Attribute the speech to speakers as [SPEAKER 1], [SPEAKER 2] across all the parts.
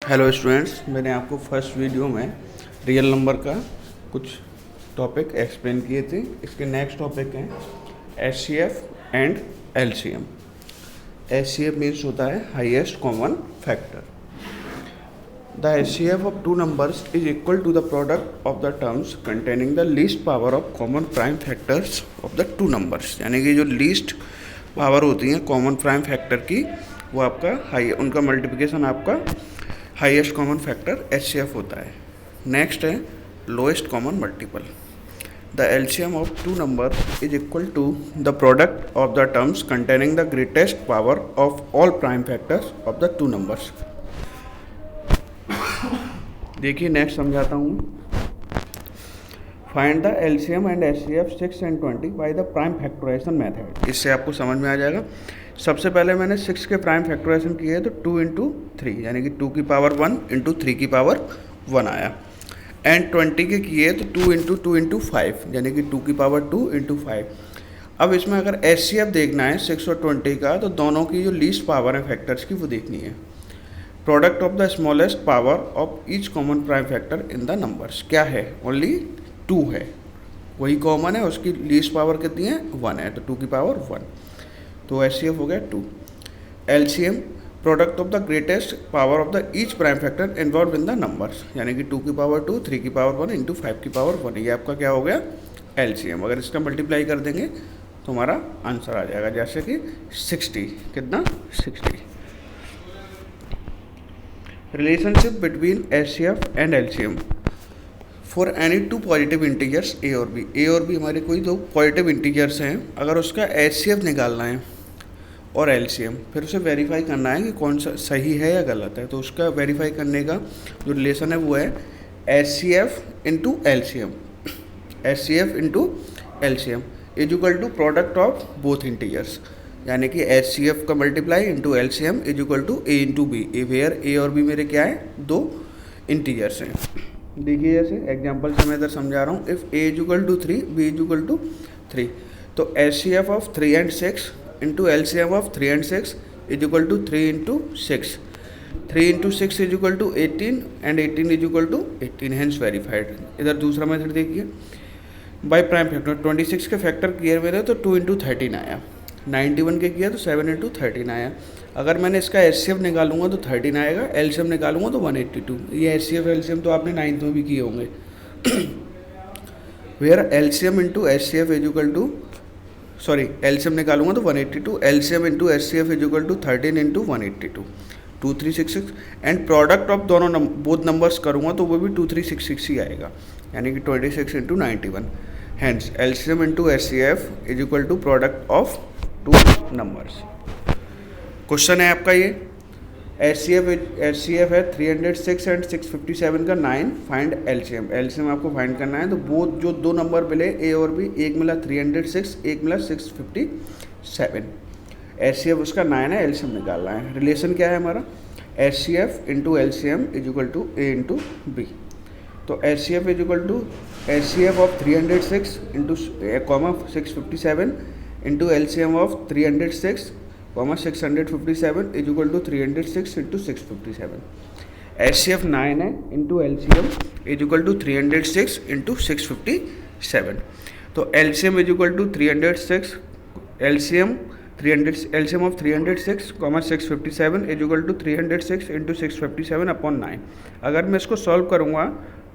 [SPEAKER 1] Hello students, मैंने आपको first video में रियल नंबर का कुछ टॉपिक एक्सप्लेन किए थे। इसके नेक्स्ट टॉपिक हैं HCF and LCM. HCF means होता है highest common factor. The HCF of two numbers is equal to the product of the terms containing the least power of common prime factors of the two numbers. यानी कि जो least power होती हैं common prime factor की, वो आपका उनका multiplication आपका हाईएस्ट कॉमन फैक्टर एचसीएफ होता है। नेक्स्ट है lowest common multiple. The LCM of two number is equal to the product of the terms containing the greatest power of all prime factors of the two numbers. देखिए next समझाता हूँ। Find the LCM and HCF 6 and 20 by the prime factorisation method. इससे आपको समझ में आ जाएगा। सबसे पहले मैंने 6 के प्राइम फैक्टराइजेशन किए तो 2 into 3 यानी कि 2 की पावर 1 into 3 की पावर 1 आया। एंड 20 के किए तो 2 into 2 into 5 यानी कि 2 की पावर 2 into 5। अब इसमें अगर एचसीएफ देखना है 6 और 20 का, तो दोनों की जो लीस्ट पावर है फैक्टर्स की वो देखनी है। Product of the smallest power of each common prime factor in the numbers क्या है? ओनली 2 है, वही कॉमन है, उसकी लीस्ट पावर कितनी है? 1 है, तो 2 की पावर 1, तो एचसीएफ हो गया 2। LCM product of the greatest power of the each prime factor involve in the numbers, यानी कि 2 की पावर 2, 3 की पावर 1 इंटू 5 की पावर 1। ये आपका क्या हो गया? एलसीएम। अगर इसका मल्टीप्लाई कर देंगे तो हमारा आंसर आ जाएगा, जैसे कि 60। कितना? 60। Relationship between HCF and LCM for any two positive integers a और बी। ए और बी हमारे कोई दो पॉजिटिव इंटीजर्स हैं। अगर उसका एचसीएफ निकालना है और एलसीएम, फिर उसे वेरीफाई करना है कि कौन सा सही है या गलत है, तो उसका वेरीफाई करने का जो रिलेशन है वो है HCF into LCM. HCF into LCM is equal to product of both integers, यानी कि एचसीएफ का multiply into LCM is equal to a into b. A where a और बी मेरे क्या है? दो इंटीजर्स हैं। देखिए जैसे एग्जाम्पल से मैं इधर समझा रहा हूँ। If A is equal to 3, B is equal to 3, तो HCF of 3 and 6 into LCM of 3 and 6 is equal to 3 into 6। 3 into 6 is equal to 18 and 18 is equal to 18, hence verified. इधर दूसरा method देखिए, by prime factor. 26 के factor किए मेरे तो 2 into 13 आया। 91 के किया तो 7 into 13 आया। अगर मैंने इसका एचसीएफ निकालूंगा तो 13 आएगा, एलसीएम निकालूंगा तो 182। ये एचसीएफ एलसीएम तो आपने 9th में भी किए होंगे। Where LCM into HCF is equal to, sorry LCM निकालूंगा तो 182, LCM into HCF is equal to 13 into 182, 2366। And product of दोनों बोथ नंबर्स करूँगा तो वो भी 2366 ही आएगा, यानी कि 26 into 91। Hence LCM into HCF is equal to product of two numbers. Question है आपका ये, एचसीएफ है 306 एंड 657 का 9, फाइंड एलसीएम। एलसीएम आपको फाइंड करना है। तो वो जो दो नंबर मिले ए और बी, एक मिला 306, एक मिला 657। एचसीएफ उसका 9 है, एलसीएम निकालना है। रिलेशन क्या है हमारा? HCF into LCM is equal to a into b. तो HCF is equal to HCF of 306 into 657 into LCM of 306 657 is equal to 306 into 657। HCF 9 है into LCM is equal to 306 into 657। तो LCM is equal to 306, LCM of 306 657 is equal to 306 into 657 upon 9। अगर मैं इसको solve करूँगा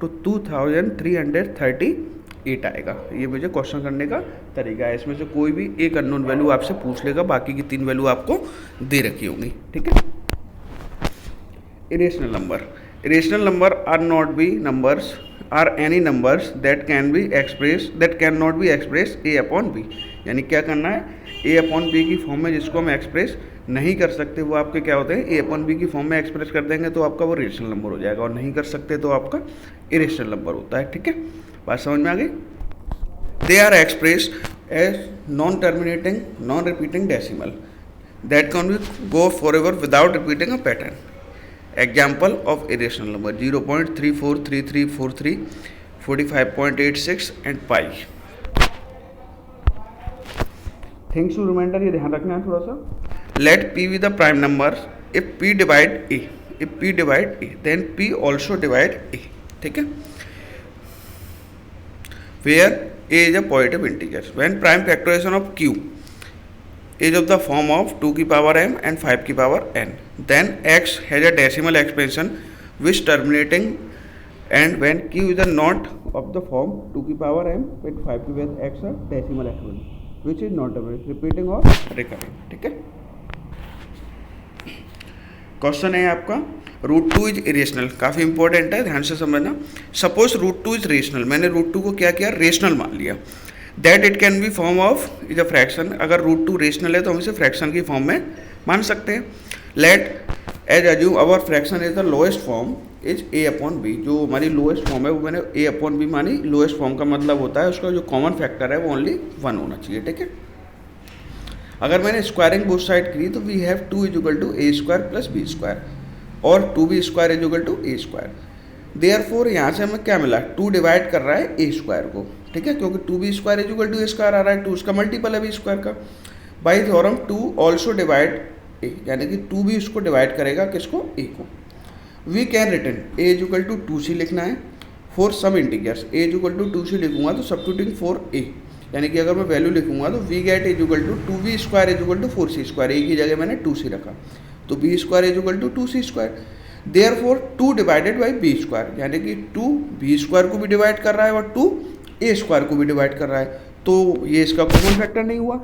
[SPEAKER 1] तो 2338 आएगा। ये मुझे क्वेश्चन करने का तरीका है। इसमें से कोई भी एक अननोन वैल्यू आपसे पूछ लेगा, बाकी की 3 वैल्यू आपको दे रखी होंगी। ठीक है। Irrational number. Irrational number are not be numbers are any numbers that can not be express A upon B. यानी क्या करना है? ए अपॉन बी की फॉर्म में जिसको हम एक्सप्रेस नहीं कर सकते वो आपके क्या होते हैं? ए अपॉन बी की फॉर्म में एक्सप्रेस कर देंगे तो आपका वो रेशनल नंबर हो जाएगा, और नहीं कर सकते तो आपका इरेशनल नंबर होता है। ठीक है, बात समझ में आ गई? They are expressed as non terminating non repeating decimal that can be go for ever without repeating a pattern. Example of irrational number 0.343343, 45.86 and pi. Things to reminder, ये ध्यान रखना है थोड़ा सा। Let P be the prime number if P divide A. If P divide A then P also divide A, ठीक है। Where A is a positive integer when prime factorization of Q is of the form of 2 की power m and 5 की power n, then x has a decimal expansion which terminating, and when q is a not of the form 2 की power m with 5 की with x a decimal expansion which is not repeating or recurring, ठीक है। Question है आपका root two is irrational, काफ़ी important है, ध्यान से समझना। Suppose root two is rational, मैंने रूट टू को क्या किया, रेशनल मान लिया। That it can be form of is a fraction, अगर रूट टू रेशनल है तो हम इसे फ्रैक्शन की फॉर्म में मान सकते हैं। Let us assume our fraction is the lowest form is a upon B, जो हमारी लोएस्ट फॉर्म है वो मैंने a अपॉन बी मानी। लोएस्ट फॉर्म का मतलब होता है उसका जो कॉमन फैक्टर है वो ओनली 1 होना चाहिए, ठीक है। अगर मैंने स्क्वायरिंग बोथ साइड की तो we have 2 is equal to A square plus B square और 2b square is equal to A square. Therefore यहाँ से हमें क्या मिला, 2 डिवाइड कर रहा है ए स्क्वायर को, ठीक है, क्योंकि 2b square is equal to A square आ रहा है, 2 उसका मल्टीपल है बी स्क्वायर का। By theorem 2 also divide a, यानी कि 2b उसको डिवाइड करेगा किसको, ए को। We can return a is equal to 2c लिखना है for some integers, a is equal to 2c लिखूंगा तो सब्स्टिट्यूटिंग फॉर ए, यानी कि अगर मैं वैल्यू लिखूंगा तो we get is equal to 2b square is equal to 4c square, a की जगह मैंने 2c रखा तो b square is equal to 2c square. Therefore 2 divided by b square, यानी कि 2 b स्क्वायर को भी डिवाइड कर रहा है और 2 a स्क्वायर को भी डिवाइड कर रहा है, तो ये इसका कॉमन फैक्टर नहीं हुआ,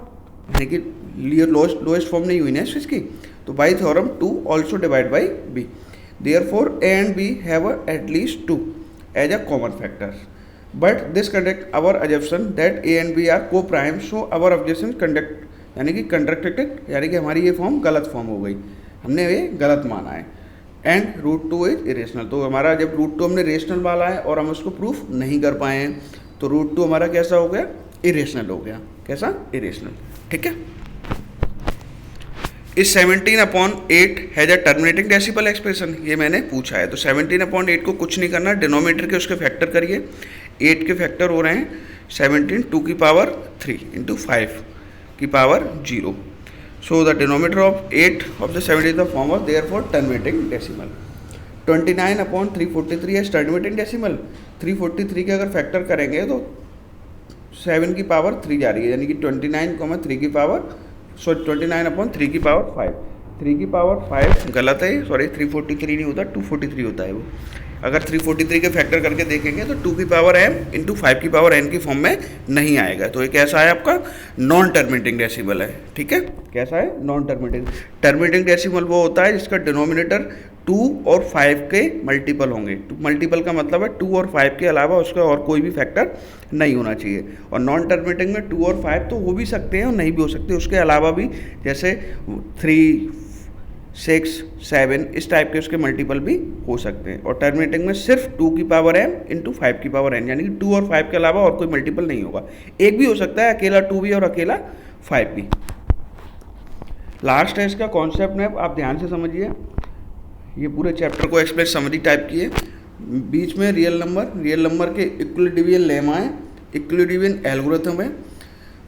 [SPEAKER 1] यानी कि लोएस्ट फॉर्म नहीं हुई ना इसकी। तो by theorem 2 also divide by b, therefore a and b have at least 2 as a common factor, but this conduct our assumption that a and b are coprime, so our objection conduct यानी कि कंट्रडिक्टेड, यानी कि हमारी ये form गलत form हो गई, हमने ये गलत माना है। And root two is irrational, तो हमारा जब रूट टू हमने रेशनल वाला है और हम उसको प्रूफ नहीं कर पाए हैं तो रूट टू हमारा कैसा हो गया, इरेशनल हो गया। कैसा, इरेशनल, ठीक है। इस 17/8 has a terminating decimal expression, ये मैंने पूछा है, तो 17/8 को कुछ नहीं करना, डिनोमिनेटर के उसके फैक्टर करिए। 8 के फैक्टर हो रहे हैं 17 2 की पावर 3 इंटू 5 की power 0, so the denominator of 8 of the 70 is the form of therefore terminating decimal। 29/343 है terminating decimal, 343 के अगर फैक्टर करेंगे तो 7 की पावर 3 जा रही है, यानी कि 29,3 की पावर 29/3 की पावर 5, 3 की पावर 5 गलत है, सॉरी 343 नहीं होता 243 होता है वो। अगर 343 के फैक्टर करके देखेंगे तो 2 की पावर m इंटू 5 की पावर n की फॉर्म में नहीं आएगा, तो ये कैसा है आपका, नॉन टर्मिनेटिंग डेसिमल है, ठीक है। कैसा है, नॉन टर्मिनेटिंग। टर्मिनेटिंग डेसिमल वो होता है जिसका डिनोमिनेटर 2 और 5 के मल्टीपल होंगे, मल्टीपल का मतलब है 2 और 5 के अलावा उसका और कोई भी फैक्टर नहीं होना चाहिए। और नॉन टर्मिनेटिंग में 2 और 5 तो हो भी सकते हैं और नहीं भी हो सकते, उसके अलावा भी जैसे 3 6 7 इस टाइप के उसके मल्टीपल भी हो सकते हैं। और टर्मिनेटिंग में सिर्फ 2 की पावर m इंटू 5 की पावर n, यानी कि 2 और 5 के अलावा और कोई मल्टीपल नहीं होगा, एक भी हो सकता है, अकेला 2 भी और अकेला 5 भी। लास्ट है इसका कॉन्सेप्ट मैप, आप ध्यान से समझिए, ये पूरे चैप्टर को एक्सप्लेन समरी टाइप की है। बीच में रियल नंबर के इक्विलिब्रियम लेमा है, इक्विलिब्रियम एल्गोरिथम है,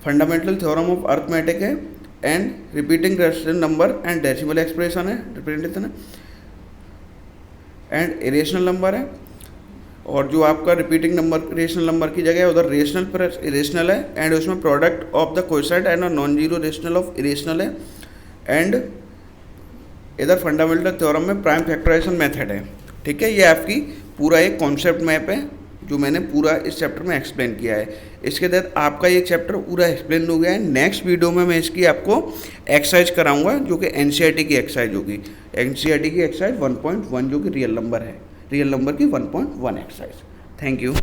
[SPEAKER 1] फंडामेंटल थ्योरम ऑफ अरिथमेटिक है, and repeating rational number and decimal expression है, रिप्रेजेंटेशन है, एंड इरेशनल नंबर है। और जो आपका रिपीटिंग नंबर रेशनल नंबर की जगह उधर रेशनल पर इरेशनल है, एंड उसमें product of the coefficient and non zero rational of irrational है, एंड इधर फंडामेंटल थ्योरम में प्राइम फैक्टराइजेशन मेथड है, ठीक है। ये आपकी पूरा एक कॉन्सेप्ट मैप है जो मैंने पूरा इस चैप्टर में एक्सप्लेन किया है। इसके तहत आपका ये चैप्टर पूरा एक्सप्लेन हो गया है। नेक्स्ट वीडियो में मैं इसकी आपको एक्सरसाइज कराऊंगा जो कि एनसीईआरटी की एक्सरसाइज होगी, एनसीईआरटी की एक्सरसाइज 1.1 जो कि रियल नंबर है, रियल नंबर की 1.1 एक्सरसाइज। Thank you.